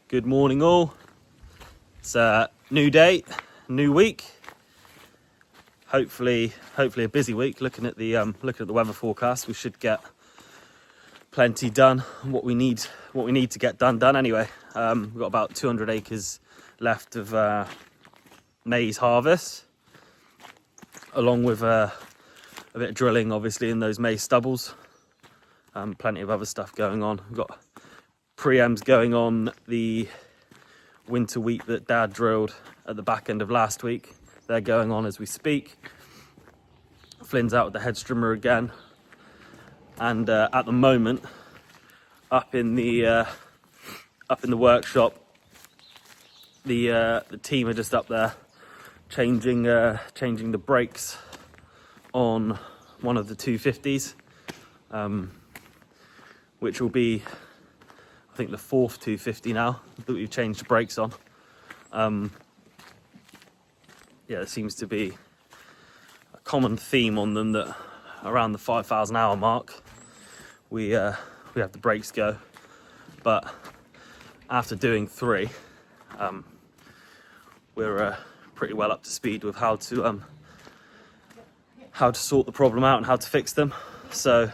Good morning all. It's a new day, new week. Hopefully a busy week. Looking at the weather forecast, we should get plenty done. What we need to get done anyway. We've got about 200 acres left of maize harvest, along with a bit of drilling obviously in those maize stubbles. Plenty of other stuff going on. We've got preems going on the winter wheat that Dad drilled at the back end of last week. They're going on as we speak. Flynn's out with the head strimmer again, and at the moment, up in the workshop, the team are just up there changing the brakes on one of the 250s, which will be, I think, the fourth 250 now that we've changed the brakes on. There seems to be a common theme on them that around the 5,000 hour mark we have the brakes go, but after doing 3, we're pretty well up to speed with how to sort the problem out and how to fix them. So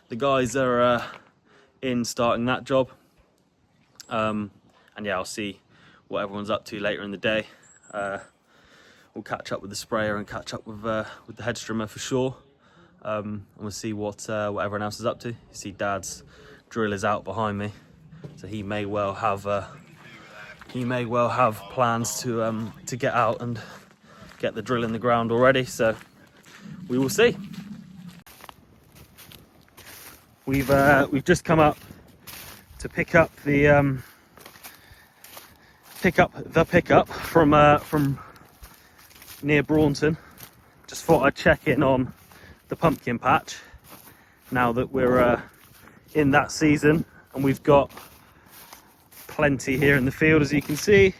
the guys are in starting that job. And yeah, I'll see what everyone's up to later in the day. We'll catch up with the sprayer and catch up with the head strimmer for sure. And we'll see what everyone else is up to. You see Dad's drill is out behind me, so he may well have plans to get out and get the drill in the ground already. So we will see. We've just come up to pick up the pickup from near Braunton. Just thought I'd check in on the pumpkin patch now that we're in that season, and we've got plenty here in the field, as you can see.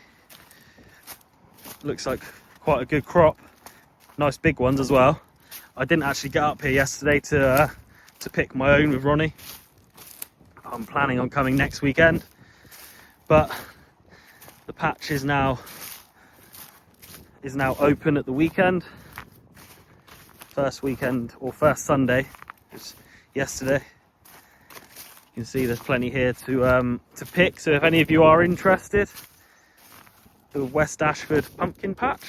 Looks like quite a good crop, nice big ones as well. I didn't actually get up here yesterday to pick my own with Ronnie. I'm planning on coming next weekend, but the patch is now open at the weekend. First Sunday was yesterday. You can see there's plenty here to pick. So if any of you are interested, the West Ashford pumpkin patch,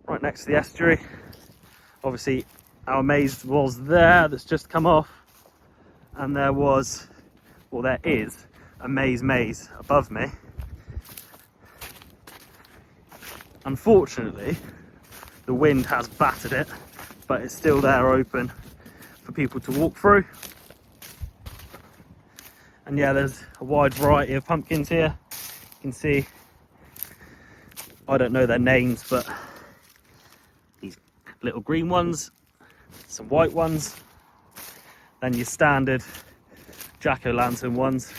right next to the estuary. Obviously, our maize was there that's just come off, and there is a maize above me. Unfortunately, the wind has battered it, but it's still there open for people to walk through. And yeah, there's a wide variety of pumpkins here. You can see, I don't know their names, but these little green ones, some white ones, then your standard jack-o'-lantern ones,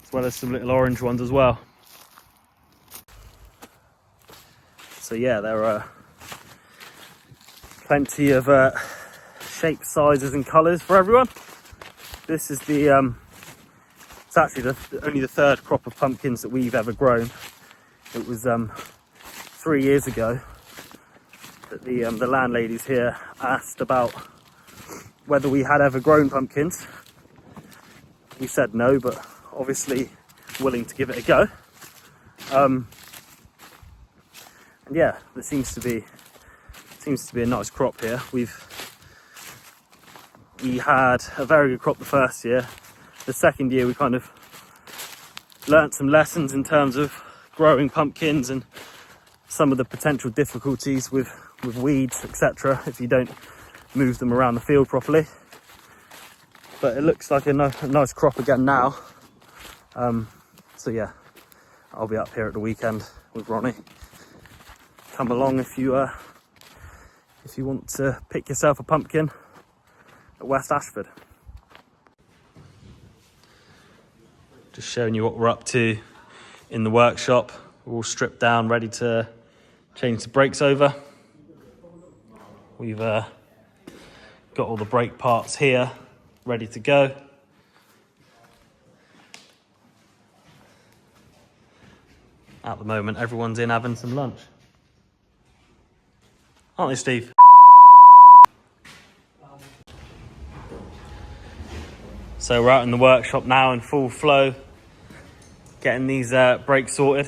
as well as some little orange ones as well. So yeah, there are plenty of shapes, sizes and colours for everyone. This is it's actually only the 3rd crop of pumpkins that we've ever grown. It was 3 years ago that the landladies here asked about whether we had ever grown pumpkins. We said no, but obviously willing to give it a go. And yeah, there seems to be a nice crop here. We had a very good crop the first year. The second year we kind of learnt some lessons in terms of growing pumpkins and some of the potential difficulties with weeds, etc., if you don't move them around the field properly. But it looks like a nice crop again now. So yeah, I'll be up here at the weekend with Ronnie. Come along if you want to pick yourself a pumpkin at West Ashford. Just showing you what we're up to in the workshop. We're all stripped down, ready to change the brakes over. We've got all the brake parts here, ready to go. At the moment, everyone's in having some lunch. Aren't they, Steve? So we're out in the workshop now in full flow, getting these brakes sorted.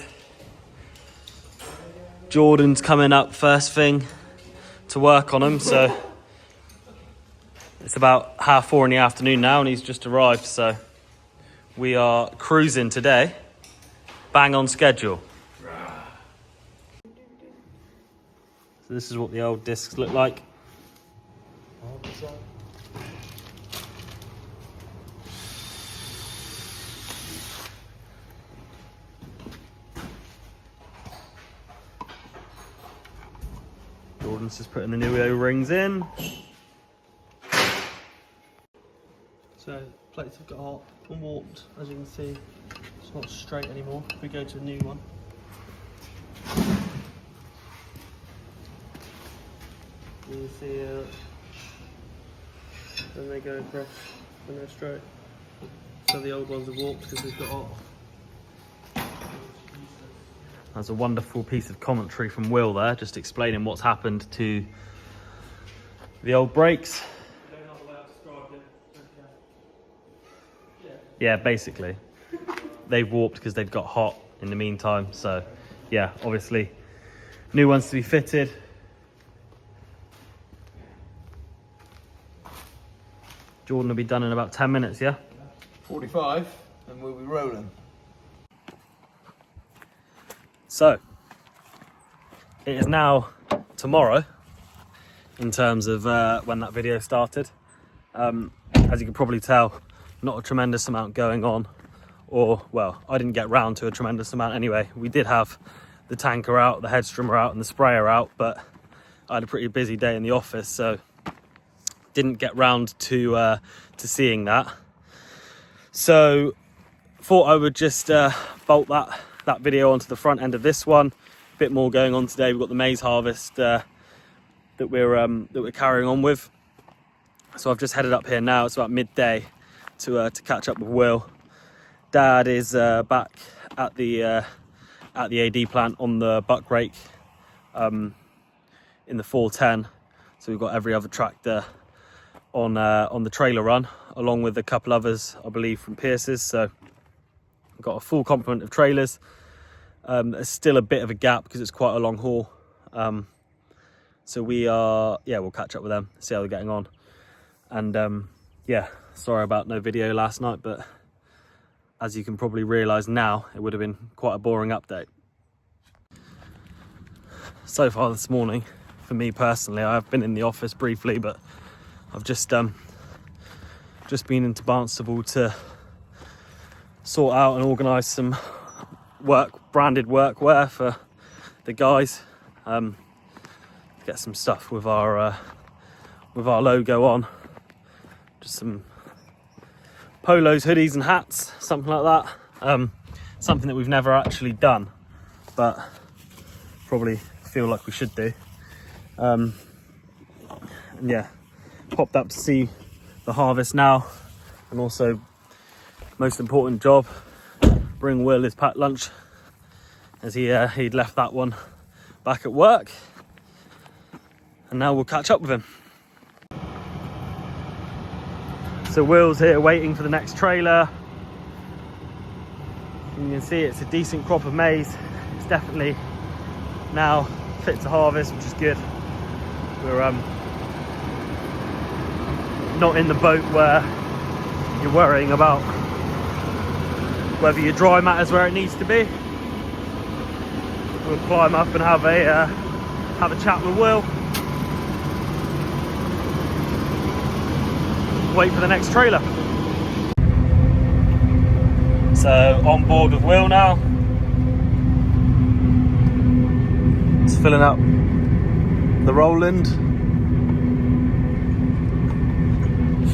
Jordan's coming up first thing to work on them, so it's about 4:30 in the afternoon now and he's just arrived, so we are cruising today, bang on schedule. So this is what the old discs look like. Jordan's just putting the new O-rings in. So plates have got hot and warped, as you can see. It's not straight anymore. If we go to a new one. You can see then they go across and they're straight. So the old ones have warped because they've got hot. That's a wonderful piece of commentary from Will there, just explaining what's happened to the old brakes. Yeah, basically. They've warped because they've got hot in the meantime. So, yeah, obviously, new ones to be fitted. Jordan will be done in about 10 minutes, yeah? 45, and we'll be rolling. So, it is now tomorrow, in terms of when that video started. As you can probably tell, not a tremendous amount going on, or, well, I didn't get round to a tremendous amount anyway. We did have the tanker out, the headstrommer out, and the sprayer out, but I had a pretty busy day in the office, so didn't get round to seeing that. So, thought I would just bolt that video onto the front end of this one. A bit more going on today. We've got the maize harvest that we're carrying on with. So I've just headed up here now. It's about midday to catch up with Will. Dad is back at the AD plant on the buck rake in the 410. So we've got every other tractor on the trailer run, along with a couple others, I believe, from Pierce's. So we've got a full complement of trailers. There's still a bit of a gap because it's quite a long haul. So we'll catch up with them, see how they're getting on. And yeah, sorry about no video last night, but as you can probably realise now, it would have been quite a boring update. So far this morning, for me personally, I've been in the office briefly, but I've just been into Barnstable to sort out and organise some branded workwear for the guys. Get some stuff with our logo on. Just some polos, hoodies and hats, something like that. Something that we've never actually done, but probably feel like we should do. And yeah, popped up to see the harvest now, and also most important job, bring Will his packed lunch, as he'd left that one back at work, and now we'll catch up with him. So Will's here waiting for the next trailer. You can see it's a decent crop of maize. It's definitely now fit to harvest, which is good. We're not in the boat where you're worrying about whether your dry matter's where it needs to be. We'll climb up and have a chat with Will. Wait for the next trailer. So on board with Will now. It's filling up the Roland.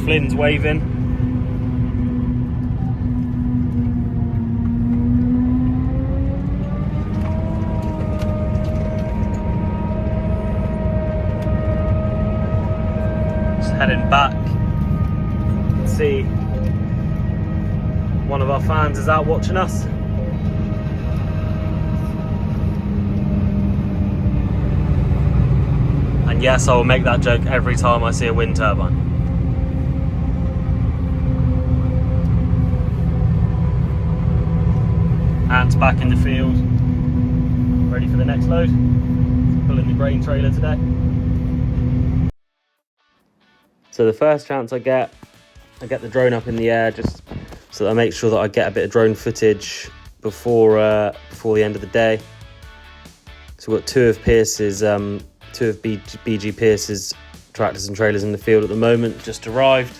Flynn's waving. Just heading back. See, one of our fans is out watching us. yes, I will make that joke every time I see a wind turbine. Ant's back in the field, ready for the next load. Pulling the grain trailer today. So the first chance I get the drone up in the air just so that I make sure that I get a bit of drone footage before the end of the day. So we've got two of BG Pierce's tractors and trailers in the field at the moment, just arrived.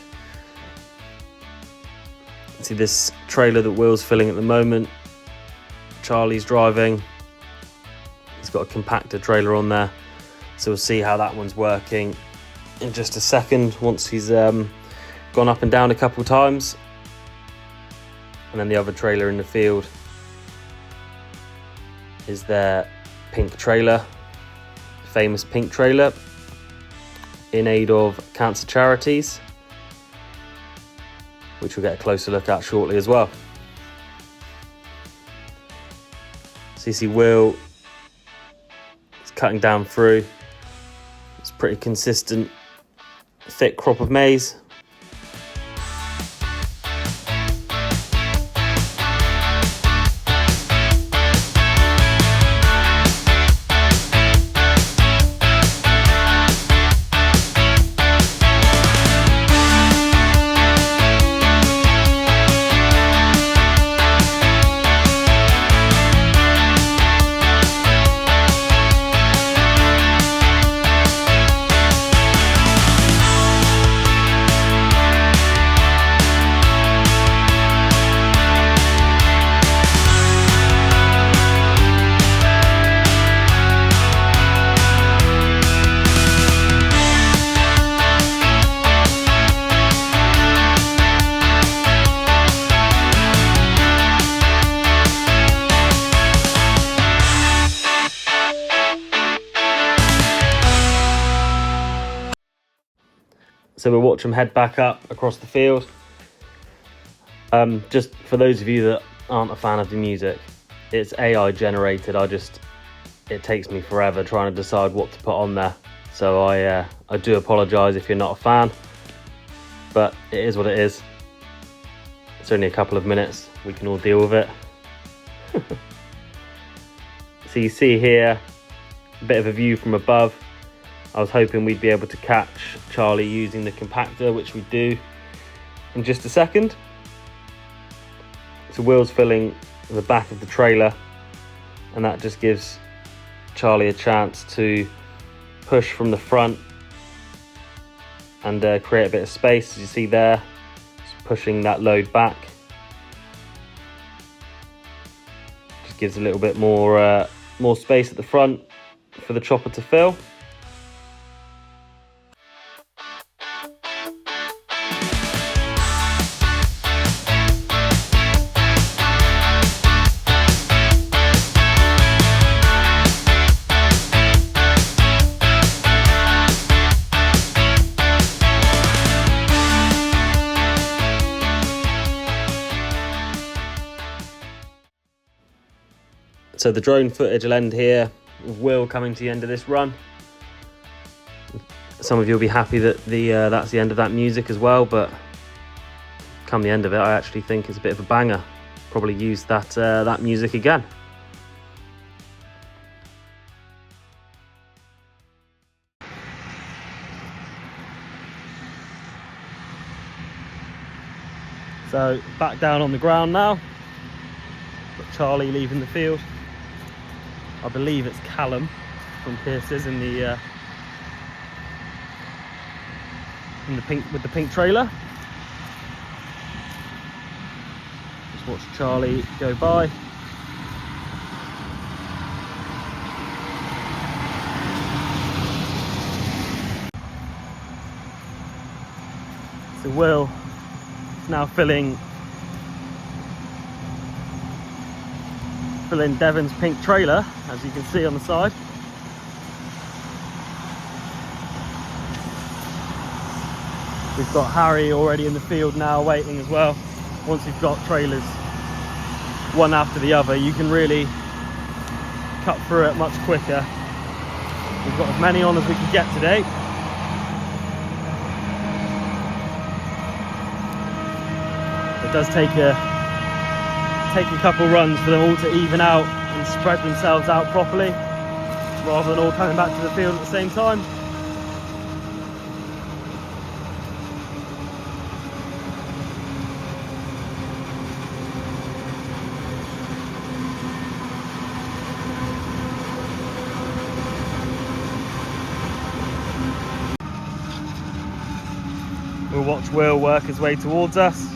See this trailer that Will's filling at the moment, Charlie's driving. He's got a compactor trailer on there, so we'll see how that one's working in just a second once he's gone up and down a couple times. And then the other trailer in the field is their pink trailer, famous pink trailer in aid of cancer charities, which we'll get a closer look at shortly as well. So you see Will is cutting down through. It's pretty consistent, thick crop of maize. So we'll watch them head back up across the field. Just for those of you that aren't a fan of the music, it's AI generated. It takes me forever trying to decide what to put on there. So I do apologise if you're not a fan, but it is what it is. It's only a couple of minutes. We can all deal with it. So you see here, a bit of a view from above. I was hoping we'd be able to catch Charlie using the compactor, which we do in just a second. So Will's filling the back of the trailer, and that just gives Charlie a chance to push from the front and create a bit of space. As you see there, just pushing that load back. Just gives a little bit more space at the front for the chopper to fill. So the drone footage will end here, with Will coming to the end of this run. Some of you will be happy that that's the end of that music as well, but come the end of it, I actually think it's a bit of a banger. Probably use that music again. So back down on the ground now. Got Charlie leaving the field. I believe it's Callum from Pierce's in the pink with the pink trailer. Just watch Charlie go by. So Will is now filling Devon's pink trailer, as you can see on the side. We've got Harry already in the field now waiting as well. Once you've got trailers one after the other, you can really cut through it much quicker We've got as many on as we can get today. It does take a couple runs for them all to even out and spread themselves out properly, rather than all coming back to the field at the same time. We'll watch Will work his way towards us.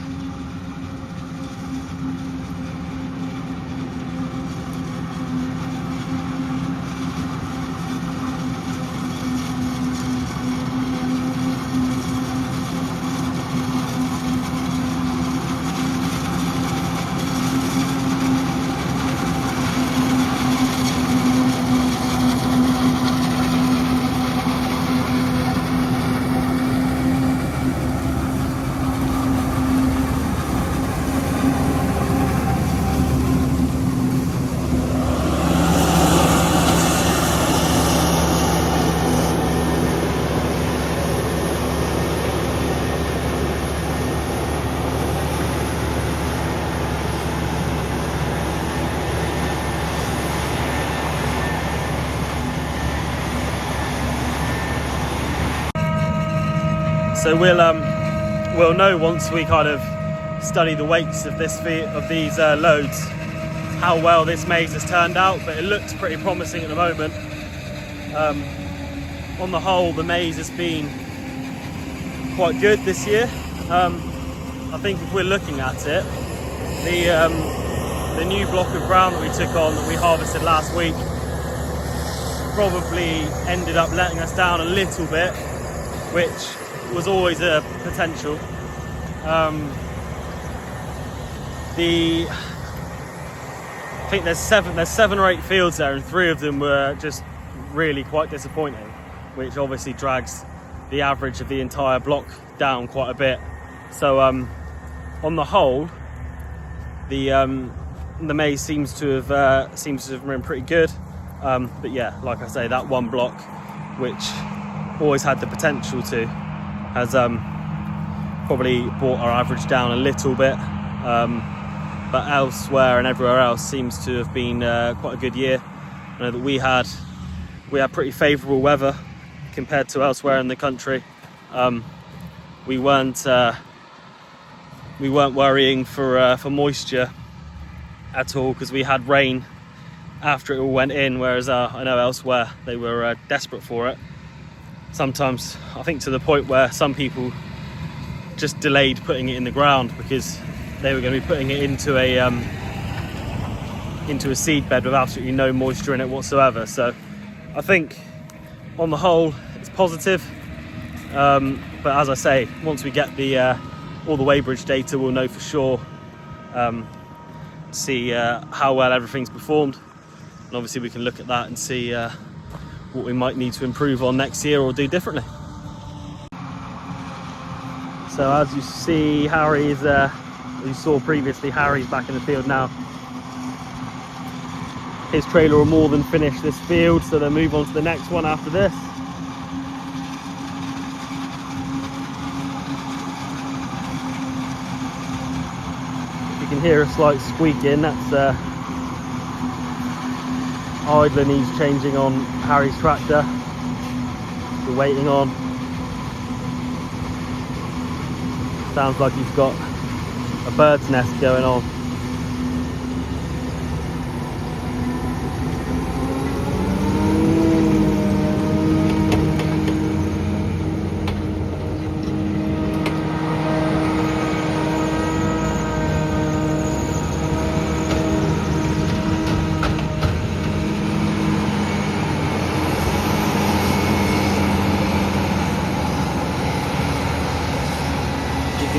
So we'll know once we kind of study the weights of these loads how well this maize has turned out, but it looks pretty promising at the moment. On the whole, the maize has been quite good this year. I think if we're looking at it, the new block of ground that we took on, that we harvested last week, probably ended up letting us down a little bit, which was always a potential. I think there's seven or eight fields there, and 3 of them were just really quite disappointing, which obviously drags the average of the entire block down quite a bit. So on the whole, the maize seems to have been pretty good. But yeah, like I say, that one block, which always had the potential to, has probably brought our average down a little bit, but elsewhere and everywhere else seems to have been quite a good year. I know that we had pretty favourable weather compared to elsewhere in the country. We weren't worrying for moisture at all, because we had rain after it all went in, whereas I know elsewhere they were desperate for it. Sometimes I think to the point where some people just delayed putting it in the ground because they were going to be putting it into a seed bed with absolutely no moisture in it whatsoever. So I think on the whole it's positive, but as I say, once we get all the weighbridge data, we'll know for sure, see how well everything's performed, and obviously we can look at that and see what we might need to improve on next year or do differently. So as you see, Harry's, you saw previously, Harry's back in the field now. His trailer will more than finish this field, so they'll move on to the next one after this. You can hear a slight squeaking, that's idling he's changing on Harry's tractor. We're waiting on. Sounds like he's got a bird's nest going on.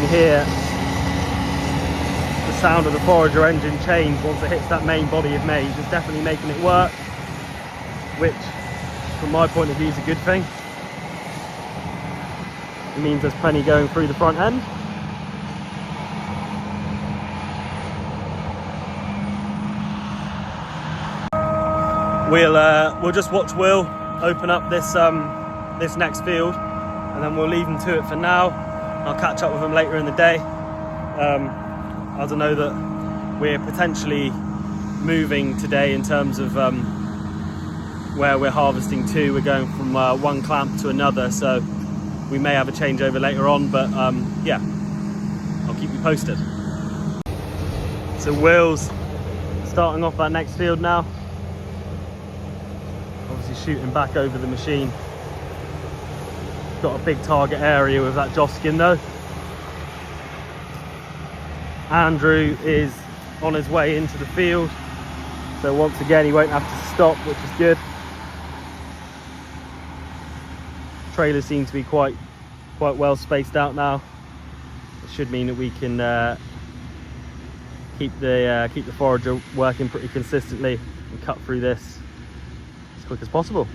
Hear the sound of the forager engine change once it hits that main body of maize. It's definitely making it work, which from my point of view is a good thing. It means there's plenty going through the front end. We'll just watch Will open up this this next field, and then we'll leave them to it for now. I'll catch up with them later in the day. I don't know that we're potentially moving today in terms of where we're harvesting to. We're going from one clamp to another, so we may have a changeover later on, but yeah, I'll keep you posted. So Will's starting off that next field now. Obviously shooting back over the machine. Got a big target area with that Joskin though. Andrew is on his way into the field, so once again he won't have to stop, which is good. Trailers seem to be quite well spaced out now. It should mean that we can keep the forager working pretty consistently and cut through this as quick as possible.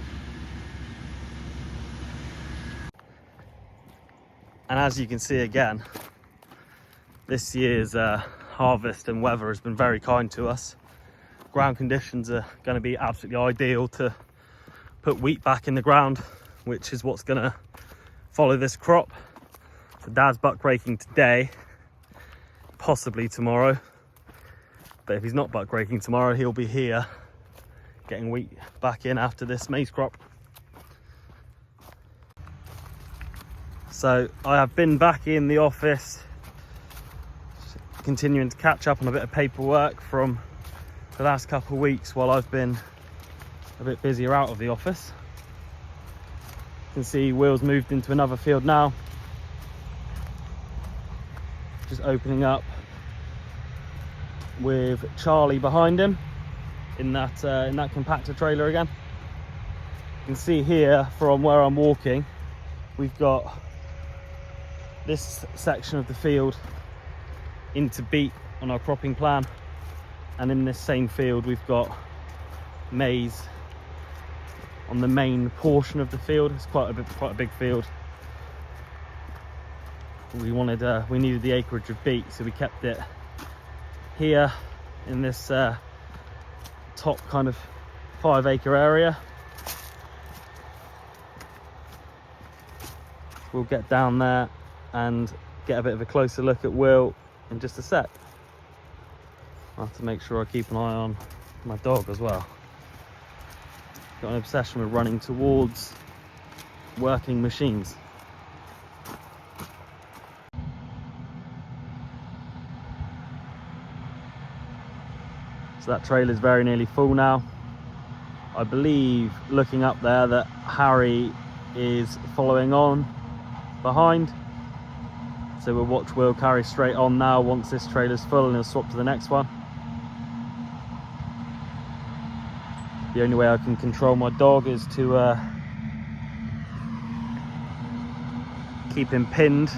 And as you can see again, this year's harvest and weather has been very kind to us. Ground conditions are going to be absolutely ideal to put wheat back in the ground, which is what's going to follow this crop. So Dad's buck raking today, possibly tomorrow. But if he's not buck raking tomorrow, he'll be here getting wheat back in after this maize crop. So I have been back in the office, continuing to catch up on a bit of paperwork from the last couple of weeks while I've been a bit busier out of the office. You can see Will's moved into another field now, just opening up with Charlie behind him in that compactor trailer again. You can see here from where I'm walking, we've got this section of the field into beet on our cropping plan, and in this same field we've got maize on the main portion of the field. It's quite a big field. We needed the acreage of beet, so we kept it here in this top kind of 5 acre area. We'll get down there and get a bit of a closer look at Will in just a sec. I'll have to make sure I keep an eye on my dog as well. Got an obsession with running towards working machines. So that trailer's very nearly full now. I believe, looking up there, that Harry is following on behind. So we'll watch Will carry straight on now once this trailer's full, and he'll swap to the next one. The only way I can control my dog is to keep him pinned.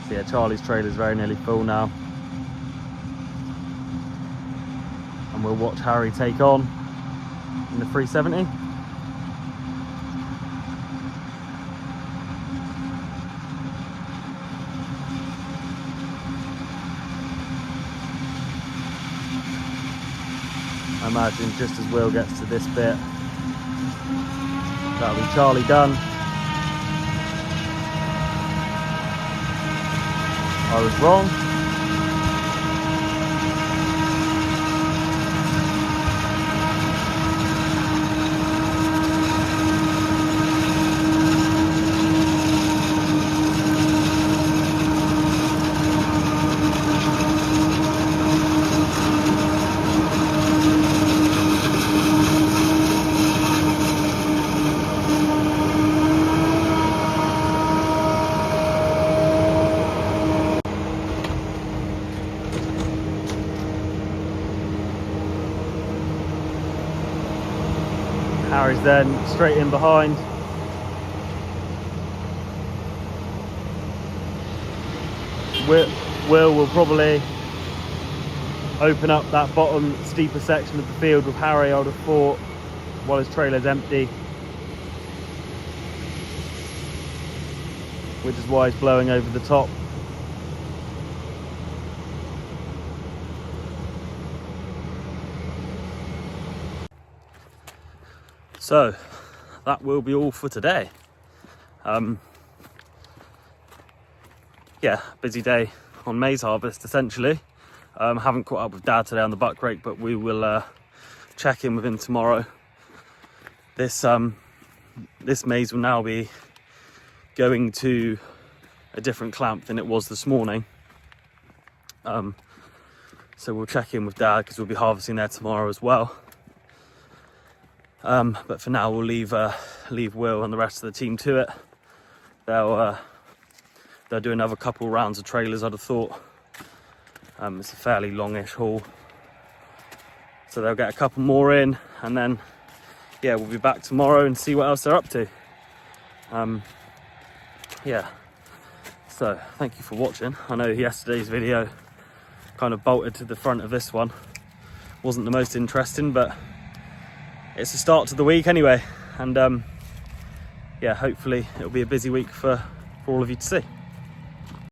So yeah, Charlie's trailer is very nearly full now. And we'll watch Harry take on in the 370. I imagine just as Will gets to this bit, that'll be Charlie done. I was wrong. Harry's then straight in behind. Will probably open up that bottom steeper section of the field with Harry, I would have thought, while his trailer's empty. Which is why he's blowing over the top. So that will be all for today. Yeah, busy day on maize harvest essentially. Haven't caught up with Dad today on the buck rake, but we will check in with him tomorrow. This maize will now be going to a different clamp than it was this morning. So we'll check in with Dad because we'll be harvesting there tomorrow as well. But for now we'll leave Will and the rest of the team to it. They'll do another couple rounds of trailers, I'd have thought. It's a fairly longish haul, so they'll get a couple more in, and then yeah, we'll be back tomorrow and see what else they're up to. Yeah, so thank you for watching. I know yesterday's video kind of bolted to the front of this one, wasn't the most interesting, but it's a start to the week anyway, and yeah, hopefully it'll be a busy week for all of you to see.